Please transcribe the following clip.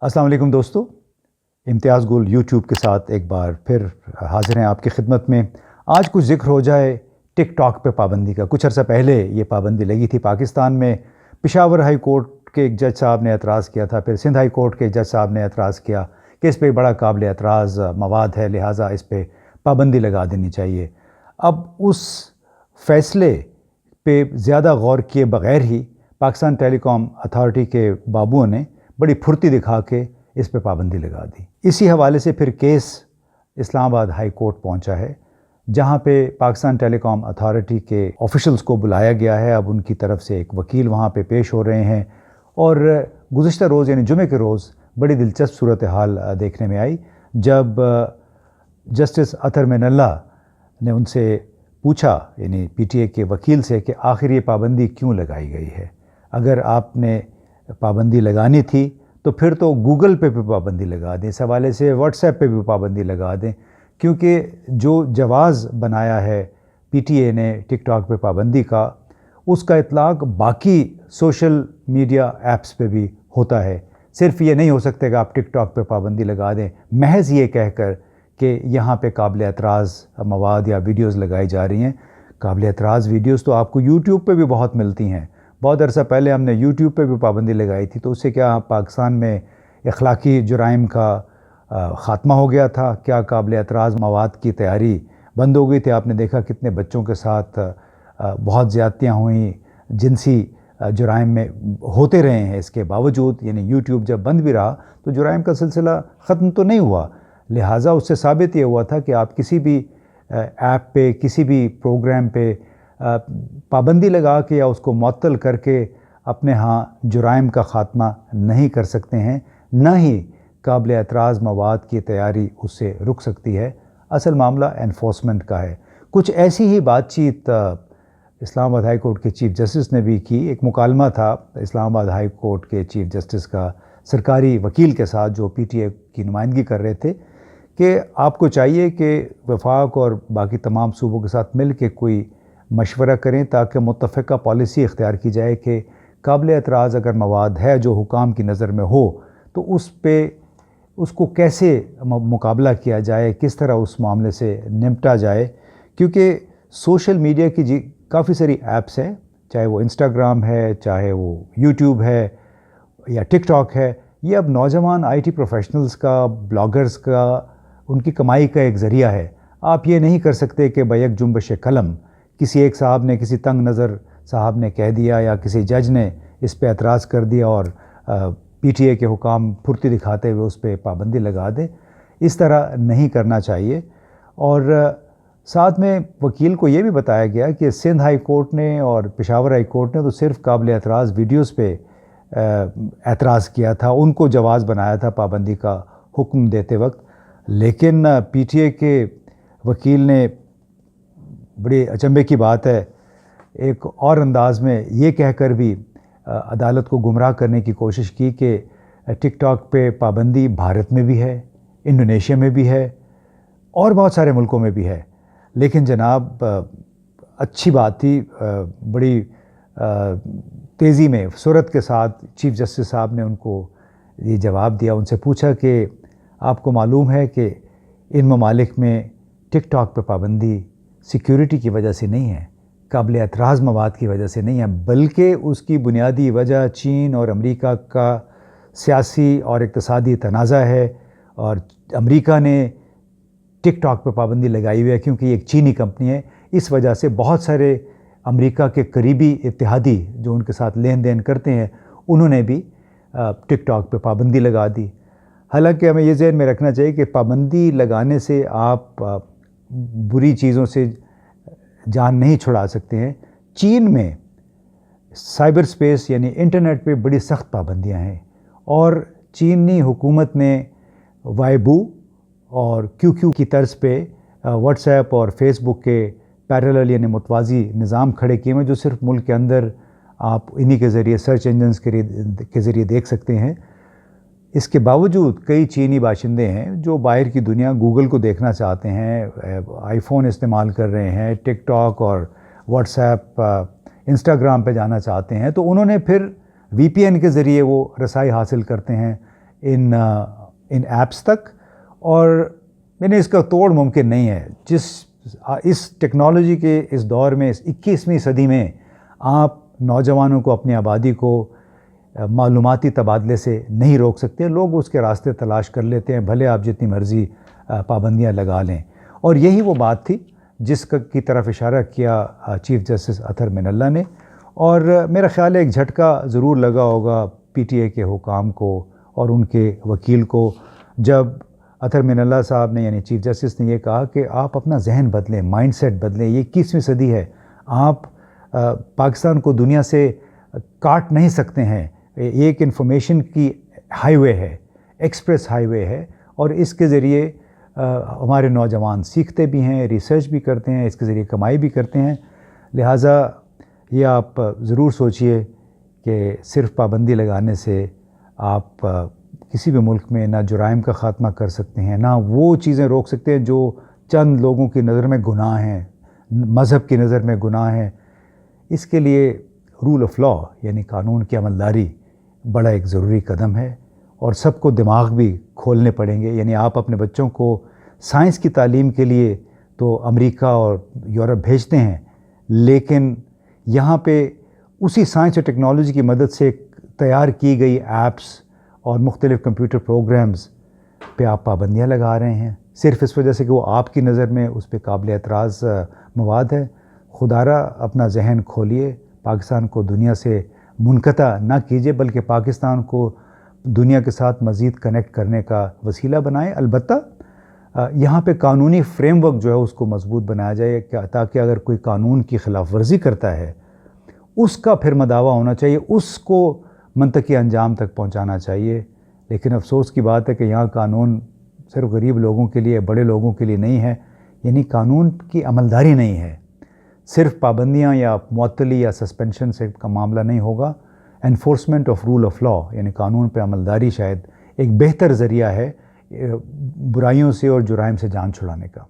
अस्सलाम वालेकुम दोस्तों, इम्तियाज़ गुल यूट्यूब के साथ एक बार फिर हाज़िर हैं आपकी खिदमत में। आज कुछ ज़िक्र हो जाए टिकटॉक पे पाबंदी का। कुछ अर्सा पहले ये पाबंदी लगी थी पाकिस्तान में। पेशावर हाई कोर्ट के एक जज साहब ने एतराज़ किया था, फिर सिंध हाई कोर्ट के एक जज साहब ने एतराज़ किया कि इस पे बड़ा काबिल एतराज़ मवाद है, लिहाजा इस पे पाबंदी लगा देनी चाहिए। अब उस फ़ैसले पे ज़्यादा गौर किए बग़ैर ही पाकिस्तान टेलीकॉम अथॉरिटी के बाबुओं ने बड़ी फुर्ती दिखा के इस पे पाबंदी लगा दी। इसी हवाले से फिर केस इस्लामाबाद हाई कोर्ट पहुंचा है, जहां पे पाकिस्तान टेलीकॉम अथॉरिटी के ऑफिशियल्स को बुलाया गया है। अब उनकी तरफ से एक वकील वहां पे पेश हो रहे हैं और गुज़िश्ता रोज़ यानी जुमे के रोज़ बड़ी दिलचस्प सूरत हाल देखने में आई, जब जस्टिस अतर मिनल्ला ने उनसे पूछा, यानी पीटीए के वकील से, कि आखिर ये पाबंदी क्यों लगाई गई है। अगर आपने पाबंदी लगानी थी तो फिर तो गूगल पे भी पाबंदी लगा दें, इस हवाले से व्हाट्सएप पे भी पाबंदी लगा दें, क्योंकि जो जवाज़ बनाया है पीटीए ने टिकटॉक पे पाबंदी का, उसका इतलाक़ बाकी सोशल मीडिया ऐप्स पे भी होता है। सिर्फ ये नहीं हो सकता कि आप टिकटॉक पे पाबंदी लगा दें महज ये कहकर कि यहाँ पे काबिल एतराज़ मवाद या वीडियोज़ लगाई जा रही हैं। काबिल एतराज़ वीडियोज़ तो आपको यूट्यूब पे भी बहुत मिलती हैं। बहुत अरसा पहले हमने यूट्यूब पे भी पाबंदी लगाई थी, तो उससे क्या पाकिस्तान में अखलाकी जुराइम का ख़ात्मा हो गया था? क्या काबिल एतराज़ मवाद की तैयारी बंद हो गई थी? आपने देखा कितने बच्चों के साथ बहुत ज़्यादतियाँ हुई, जिनसी जुराइम में होते रहे हैं। इसके बावजूद यानी यूट्यूब जब बंद भी रहा तो जुराइम का सिलसिला ख़त्म तो नहीं हुआ। लिहाजा उससे साबित ये हुआ था कि आप किसी भी ऐप पे, किसी भी प्रोग्राम पे पाबंदी लगा के या उसको मुअत्तल करके अपने यहाँ जुराइम का ख़ात्मा नहीं कर सकते हैं, न ही काबिल एतराज़ मवाद की तैयारी उससे रुक सकती है। असल मामला एनफोर्समेंट का है। कुछ ऐसी ही बातचीत इस्लामाबाद हाई कोर्ट के चीफ़ जस्टिस ने भी की। एक मुकालमा था इस्लामाबाद हाई कोर्ट के चीफ़ जस्टिस का सरकारी वकील के साथ, जो पीटीए की नुमाइंदगी कर रहे थे, कि आपको चाहिए कि वफाक और बाकी तमाम सूबों के साथ मिल के कोई मशवरा करें ताकि मुत्तफ़िक़ा पॉलिसी इख्तियार की जाए कि काबिल एतराज़ अगर मवाद है जो हुकाम की नज़र में हो तो उस पे उसको कैसे मुकाबला किया जाए, किस तरह उस मामले से निपटा जाए। क्योंकि सोशल मीडिया की काफ़ी सारी ऐप्स हैं, चाहे वो इंस्टाग्राम है, चाहे वो यूट्यूब है या टिकटॉक है, ये अब नौजवान आईटी प्रोफेशनल्स का, ब्लॉगर्स का, उनकी कमाई का एक ज़रिया है। आप ये नहीं कर सकते कि बैक जुम्बश कलम किसी एक साहब ने, किसी तंग नज़र साहब ने कह दिया या किसी जज ने इस पे एतराज़ कर दिया और पीटीए के हुकाम फुर्ती दिखाते हुए उस पे पाबंदी लगा दे। इस तरह नहीं करना चाहिए। और साथ में वकील को ये भी बताया गया कि सिंध हाई कोर्ट ने और पेशावर हाई कोर्ट ने तो सिर्फ काबिल एतराज़ वीडियोज़ पे एतराज़ किया था, उनको जवाज़ बनाया था पाबंदी का हुक्म देते वक्त। लेकिन पीटीए के वकील ने, बड़ी अचंभे की बात है, एक और अंदाज़ में ये कहकर भी अदालत को गुमराह करने की कोशिश की कि टिकटॉक पे पाबंदी भारत में भी है, इंडोनेशिया में भी है और बहुत सारे मुल्कों में भी है। लेकिन जनाब, अच्छी बात थी, बड़ी तेज़ी में, सूरत के साथ चीफ़ जस्टिस साहब ने उनको ये जवाब दिया। उनसे पूछा कि आपको मालूम है कि इन ममालिक में टिकटॉक पे पाबंदी सिक्योरिटी की वजह से नहीं है, काबिल एतराज़ मवाद की वजह से नहीं है, बल्कि उसकी बुनियादी वजह चीन और अमेरिका का सियासी और इक़्तिसादी तनाज़ा है। और अमेरिका ने टिकटॉक पे पाबंदी लगाई हुई है क्योंकि ये एक चीनी कंपनी है। इस वजह से बहुत सारे अमेरिका के करीबी इत्तेहादी जो उनके साथ लेन देन करते हैं, उन्होंने भी टिकटॉक पे पाबंदी लगा दी। हालांकि हमें ये ज़हन में रखना चाहिए कि पाबंदी लगाने से आप बुरी चीज़ों से जान नहीं छुड़ा सकते हैं। चीन में साइबर स्पेस यानी इंटरनेट पे बड़ी सख्त पाबंदियां हैं और चीनी हुकूमत ने वाईबू और क्यूक्यू की तर्ज पे व्हाट्सएप और फेसबुक के पैरेलल यानी मुतवाज़ी निज़ाम खड़े किए हैं, जो सिर्फ मुल्क के अंदर आप इन्हीं के ज़रिए, सर्च इंजन्स के ज़रिए देख सकते हैं। इसके बावजूद कई चीनी बाशिंदे हैं जो बाहर की दुनिया, गूगल को देखना चाहते हैं, आईफोन इस्तेमाल कर रहे हैं, टिकटॉक और व्हाट्सएप, इंस्टाग्राम पे जाना चाहते हैं, तो उन्होंने फिर वीपीएन के ज़रिए वो रसाई हासिल करते हैं ان ایپس تک، اور یعنی اس کا توڑ ممکن نہیں ہے. اس ٹیکنالوجی کے اس دور میں، اس 21ویں صدی میں آپ نوجوانوں کو اپنی آبادی کو معلوماتی تبادلے سے نہیں روک سکتے. لوگ اس کے راستے تلاش کر لیتے ہیں، بھلے آپ جتنی مرضی پابندیاں لگا لیں. اور یہی وہ بات تھی جس کی طرف اشارہ کیا چیف جسٹس اطہر من اللہ نے. اور میرا خیال ہے ایک جھٹکا ضرور لگا ہوگا پی ٹی اے کے حکام کو اور ان کے وکیل کو، جب اطہر من اللہ صاحب نے یعنی چیف جسٹس نے یہ کہا کہ آپ اپنا ذہن بدلیں، مائنڈ سیٹ بدلیں. یہ 21ویں صدی ہے، آپ پاکستان کو دنیا سے کاٹ نہیں سکتے ہیں. ایک انفارمیشن کی ہائی وے ہے، ایکسپریس ہائی وے ہے، اور اس کے ذریعے ہمارے نوجوان سیکھتے بھی ہیں، ریسرچ بھی کرتے ہیں، اس کے ذریعے کمائی بھی کرتے ہیں. لہٰذا یہ آپ ضرور سوچئے کہ صرف پابندی لگانے سے آپ کسی بھی ملک میں نہ جرائم کا خاتمہ کر سکتے ہیں، نہ وہ چیزیں روک سکتے ہیں جو چند لوگوں کی نظر میں گناہ ہیں، مذہب کی نظر میں گناہ ہیں. اس کے لیے رول آف لا یعنی قانون کی عملداری بڑا ایک ضروری قدم ہے، اور سب کو دماغ بھی کھولنے پڑیں گے. یعنی آپ اپنے بچوں کو سائنس کی تعلیم کے لیے تو امریکہ اور یورپ بھیجتے ہیں، لیکن یہاں پہ اسی سائنس اور ٹیکنالوجی کی مدد سے تیار کی گئی ایپس اور مختلف کمپیوٹر پروگرامز پہ آپ پابندیاں لگا رہے ہیں، صرف اس وجہ سے کہ وہ آپ کی نظر میں اس پہ قابل اعتراض مواد ہے. خدا را اپنا ذہن کھولیے، پاکستان کو دنیا سے منقطع نہ کیجیے، بلکہ پاکستان کو دنیا کے ساتھ مزید کنیکٹ کرنے کا وسیلہ بنائیں. البتہ یہاں پہ قانونی فریم ورک جو ہے اس کو مضبوط بنایا جائے تاکہ اگر کوئی قانون کی خلاف ورزی کرتا ہے اس کا پھر مداوع ہونا چاہیے، اس کو منطقی انجام تک پہنچانا چاہیے. لیکن افسوس کی بات ہے کہ یہاں قانون صرف غریب لوگوں کے لیے، بڑے لوگوں کے لیے نہیں ہے. یعنی قانون کی عملداری نہیں ہے. صرف پابندیاں یا معطلی یا سسپینشن سے کا معاملہ نہیں ہوگا. Enforcement of rule of law یعنی قانون پہ عملداری شاید ایک بہتر ذریعہ ہے برائیوں سے اور جرائم سے جان چھڑانے کا.